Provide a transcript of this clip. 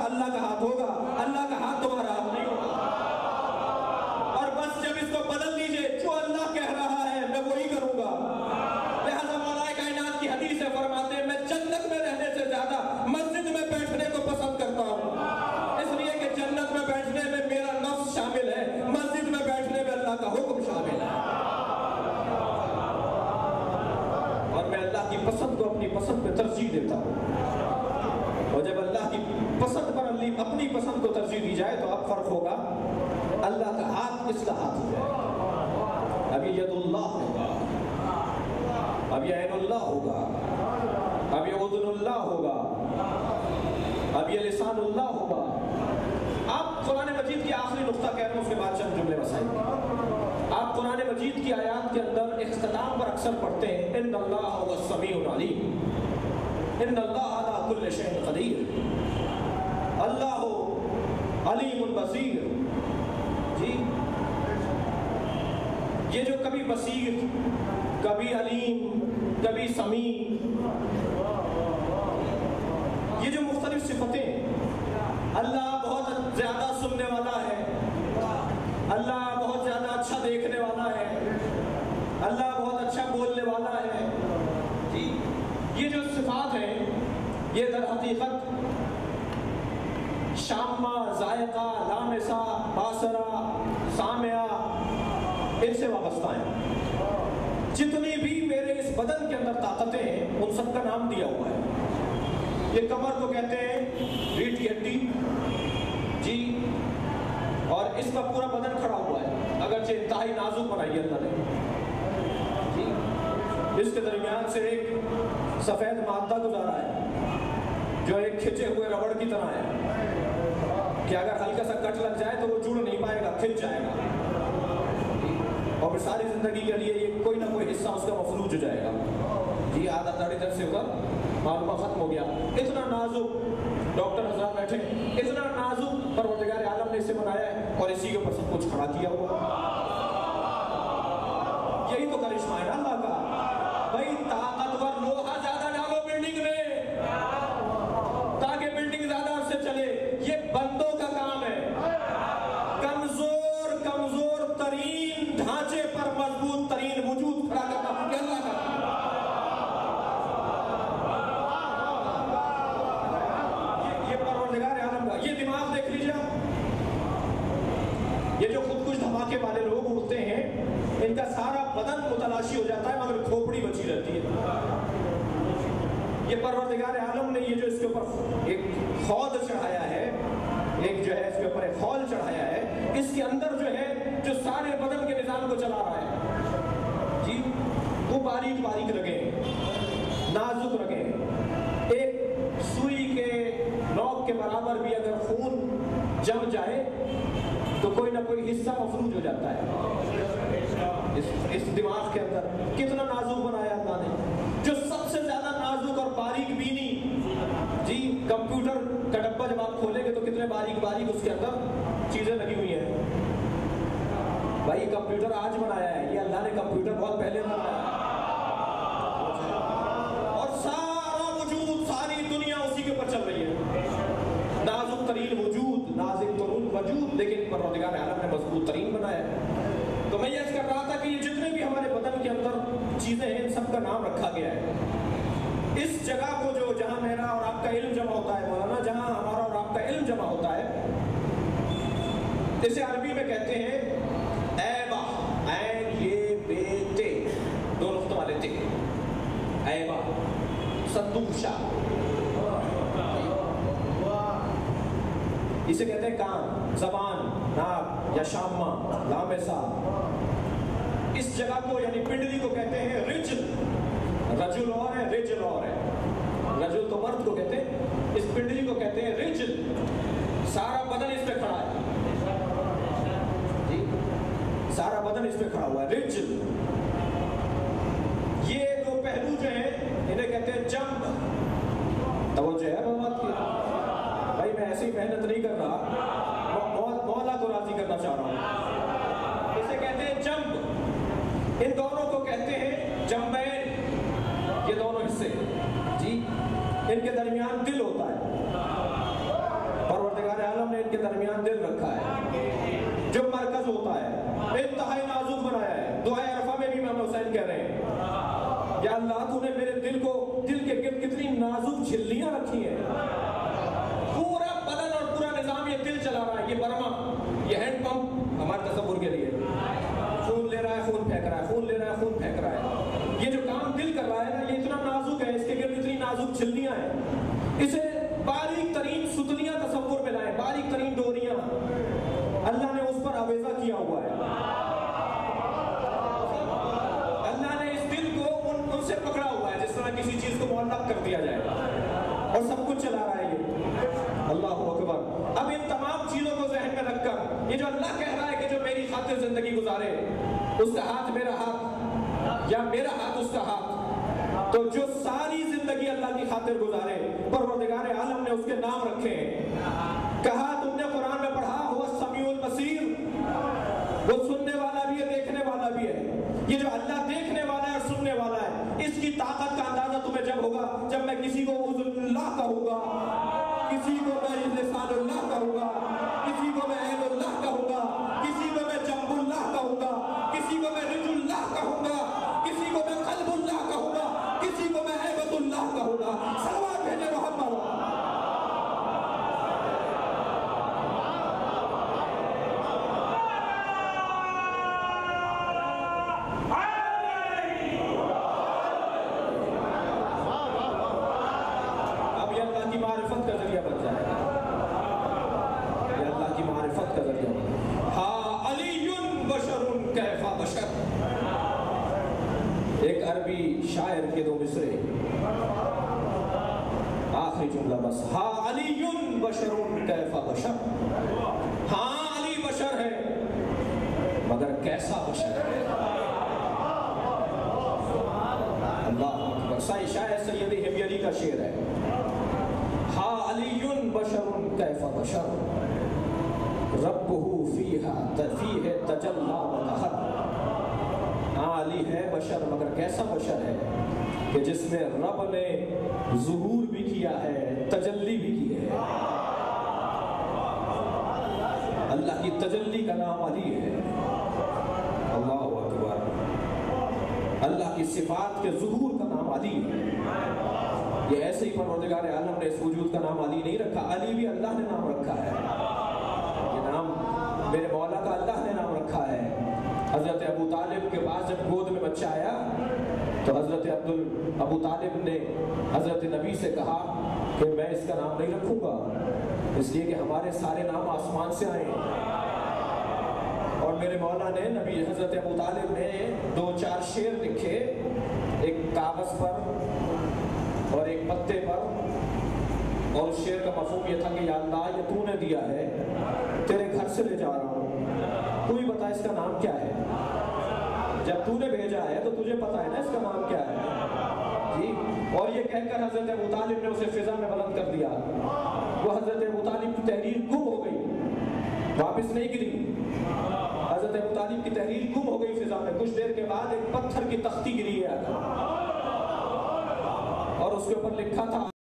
اللہ کا ہاتھ ہوگا، اللہ کا ہاتھ تمہارا ہاتھ نہیں ہوگا۔ اور بس جب اس کو بدل دیجئے، جو اللہ کہہ رہا ہے میں وہی کروں گا۔ لہذا مولا کائنات کی حدیث سے فرماتے ہیں میں جنت میں رہنے سے زیادہ مسجد میں بیٹھنے کو پسند کرتا ہوں، اس لیے کہ جنت میں بیٹھنے میں میرا نفس شامل ہے، مسجد میں بیٹھنے میں اللہ کا حکم شامل ہے۔ اور میں اللہ کی پسند کو اپنی پسند پہ ترجیح دیتا ہوں، اور جب اللہ کی پسند پر اپنی پسند کو ترجیح دی جائے تو اب فرق ہوگا، اللہ کا ہاتھ کس کا ہاتھ ہو جائے۔ اب یہ ید اللہ ہوگا، اب یہ عین اللہ ہوگا، اب یہ اذن اللہ ہوگا، اب یہ لسان اللہ ہوگا۔ آپ قرآن مجید کی آخری نقطہ کہہ رہے ہیں، اس کے بعد چند جملے مسائل۔ آپ قرآن مجید کی آیات کے اندر اختتام پر اکثر پڑھتے ہیں ان اللہ هو السمیع العلیم، ان اللہ علی کل شیء قدیر، اللہ علیم البصیر۔ جی یہ جو کبھی بصیر، کبھی علیم، کبھی سمیع، یہ جو مختلف صفتیں، اللہ بہت زیادہ سننے والا ہے، اللہ بہت زیادہ اچھا دیکھنے والا ہے، اللہ بہت اچھا بولنے والا ہے۔ جی یہ جو صفات ہیں یہ در حقیقت شامہ، ذائقہ، لامسہ، باصرہ، سامعہ ان سے وابستہ ہیں۔ جتنی بھی میرے اس بدن کے اندر طاقتیں ہیں ان سب کا نام دیا ہوا ہے۔ یہ کمر کو کہتے ہیں ریڑھ کی ہڈی، جی، اور اس کا پورا بدن کھڑا ہوا ہے، اگرچہ انتہائی نازک بنائی اللہ نے۔ جی اس کے درمیان سے ایک سفید مادہ گزارا ہے جو ایک کھچے ہوئے ربڑ کی طرح ہے کہ اگر ہلکا سا کٹ لگ جائے تو وہ جڑ نہیں پائے گا، کھچ جائے گا، اور پھر ساری زندگی کے لیے یہ کوئی نہ کوئی حصہ اس کا مفلوج ہو جائے گا۔ جی آدھا داڑھی در سے اوپر معلومہ ختم ہو گیا۔ اتنا نازک، ڈاکٹر حضرات بیٹھے، اتنا نازک پروردگار عالم نے اسے بنایا ہے اور اسی کے اوپر سب کچھ کھڑا کیا ہوا۔ یہی تو کرشمہ ہے نا اللہ کا۔ بھائی طاقتور لوہا زیادہ ڈالو بلڈنگ میں تاکہ بلڈنگ زیادہ عرصے سے چلے، یہ بندوں کا کام ہے۔ کمزور ترین ڈھانچے پر مضبوط ترین وجود کھڑا کرنا یہ اللہ کا کام ہے۔ یہ پروردگار عالم کا یہ دماغ دیکھ لیجیے آپ، یہ جو خود کچھ دھماکے والے لوگ اڑتے ہیں ان کا سارا بدن متلاشی ہو جاتا ہے مگر کھوپڑی بچی رہتی ہے۔ یہ پروردگار عالم نے یہ جو اس کے اوپر ایک خود چڑھایا ہے، ایک جو ہے اس کے اوپر ایک خول چڑھایا ہے، اس کے اندر جو ہے جو سارے بدن کے نظام کو چلا رہا ہے، جی وہ باریک باریک رگیں، نازک رگیں، ایک سوئی کے نوک کے برابر بھی اگر خون جم جائے تو کوئی نہ کوئی حصہ مفلوج ہو جاتا ہے۔ اس دماغ کے اندر کتنا نازک بنایا اللہ نے، جو سب سے زیادہ نازک اور باریک بینی، جی کمپیوٹر کا ڈبہ جب آپ کھولیں گے تو کتنے باریک باریک اس کے اندر چیزیں لگی ہوئی ہیں۔ بھائی کمپیوٹر آج بنایا ہے، یہ اللہ نے کمپیوٹر بہت پہلے بنایا ہے، اور سارا وجود، ساری دنیا اسی کے اوپر چل رہی ہے۔ نازک ترین وجود، نازک ترین وجود، لیکن پروردگار عالم نے مضبوط ترین بنایا ہے۔ تو میں یہ کر رہا تھا کہ یہ جتنے بھی ہمارے بدن کے اندر چیزیں ہیں ان سب کا نام رکھا گیا ہے۔ اس جگہ کو جو جہاں میرا اور آپ کا علم جمع ہوتا ہے مولانا، جہاں ہمارا اور آپ کا علم جمع ہوتا ہے، اسے عربی میں کہتے ہیں ایبا، عین یہ بے تے، دو نقطوں والے تے، ایبا، صدوشہ، اسے کہتے ہیں کان، زبان، ناک یا شامہ، لامسہ۔ اس جگہ کو یعنی پنڈلی کو کہتے ہیں رجل، رجل اور ہے رجل اور ہے، رجل تو مرد کو کہتے ہیں، اس پنڈلی کو کہتے ہیں رجل۔ سارا بدن اس پہ کھڑا ہے، جی سارا بدن اس پہ کھڑا ہوا ہے، رجل۔ یہ دو پہلو جو ہیں انہیں کہتے ہیں جنب۔ توجہ ہے بات کی بھائی، میں ایسی محنت نہیں کر رہا، مولا کو راضی کرنا چاہ رہا ہوں۔ اسے کہتے ہیں جنب، ان دونوں کو کہتے ہیں جنبین، یہ دونوں حصے، جی ان کے درمیان دل ہوتا ہے۔ اور قابل رکھا ہے، جو مرکز ہوتا ہے، انتہائی نازک بنایا ہے۔ دعائے عرفہ میں بھی امام حسین کہہ رہے ہیں یا اللہ تو نے میرے دل کے گرد کتنی نازک جھلیاں رکھی ہیں، پورا بدن اور پورا نظام یہ دل چلا رہا ہے، یہ برما، یہ ہینڈ پمپ ہمارے تصور کے لیے خون لے رہا ہے، خون پھینک رہا ہے، خون لے رہا ہے، خون پھینک رہا ہے۔ یہ جو کام دل کر رہا ہے نا، یہ اتنا نازک ہے، اس کے گرد اتنی نازک جھلیاں ہیں، اسے باریک ترین ستلیاں تصور میں لائیں، باریک ترین ڈوریاں اللہ نے اس پر آویزہ کیا ہوا ہے۔ اللہ نے اس دل کو ان سے پکڑا ہوا ہے جس طرح کسی چیز کو معلق کر دیا جائے اور سب کچھ چلا رہا ہے یہ۔ اللہ اکبر۔ اب ان تمام چیزوں کو ذہن میں رکھ کر یہ جو اللہ کہہ رہا ہے کہ جو میری خاطر زندگی گزارے اس کا ہاتھ میرا ہاتھ یا میرا ہاتھ اس کا ہاتھ، تو جو ساری زندگی اللہ کی خاطر گزارے، پروردگار عالم نے اس کے نام رکھے ہیں۔ کہا تم نے قرآن میں پڑھا ہوا السمیع البصیر، وہ سننے والا بھی ہے، دیکھنے والا بھی ہے۔ یہ جو اللہ دیکھنے والا ہے اور سننے والا ہے، اس کی طاقت کا اندازہ تمہیں جب ہوگا جب میں کسی کو اعوذ باللہ کہوں گا، کسی کو میں لسان اللہ کہوں گا، کسی کو میں عین اللہ کہوں گا، کسی کو میں جنب اللہ کہوں گا، کسی کو میں رج اللہ کہوں گا، کسی کو میں قلب اللہ کہوں گا، کسی کو میں عیبت اللہ کہوں گا۔ صلوات بھیجے محمد۔ اب یہ اللہ کی معرفت کا ذریعہ بن جائے گا، یہ اللہ کی معرفت کا ذریعہ بن جائے گا۔ ہا علی بشر کیف بشر، ایک عربی شاعر کے دو مصرے، آخری جملہ بس، ہا علی بشر کیف بشر، ہاں علی بشر ہے مگر کیسا بشر ہے۔ اللہ اکبر۔ شاعر سید حمیری کا شعر ہے، ہا علی بشر کیف بشر ربہ فیہا فیہ تجلی و ظہر۔ ہاں علی ہے بشر مگر کیسا بشر ہے کہ جس میں رب نے ظہور بھی کیا ہے، تجلی بھی کی ہے۔ اللہ کی تجلی کا نام علی ہے۔ اللہ اکبر۔ اللہ کی صفات کے ظہور کا نام علی ہے۔ یہ ایسے ہی پروردگار عالم نے اس وجود کا نام علی نہیں رکھا، علی بھی اللہ نے نام رکھا ہے۔ یہ نام میرے مولا کا اللہ نے نام رکھا ہے۔ حضرت ابو طالب کے پاس جب گود میں بچہ آیا تو حضرت ابو طالب نے حضرت نبی سے کہا کہ میں اس کا نام نہیں رکھوں گا، اس لیے کہ ہمارے سارے نام آسمان سے آئے ہیں۔ اور میرے مولا نے نبی حضرت ابو طالب نے 2-4 شعر لکھے، ایک کاغذ پر اور ایک پتے پر، اور اس شعر کا مفہوم یہ تھا کہ یا اللہ یہ تو نے دیا ہے، تیرے گھر سے لے جا رہا ہوں، تو ہی بتا اس کا نام کیا ہے۔ جب تو نے بھیجا ہے تو تجھے پتا ہے نا اس کا نام کیا ہے جی۔ اور یہ کہہ کر حضرت ابو طالب نے اسے فضا میں بلند کر دیا۔ وہ حضرت ابو طالب کی تحریر گم ہو گئی، واپس نہیں گری۔ حضرت ابو طالب کی تحریر گم ہو گئی فضا میں۔ کچھ دیر کے بعد ایک پتھر کی تختی گری ہے اور اس کے اوپر لکھا تھا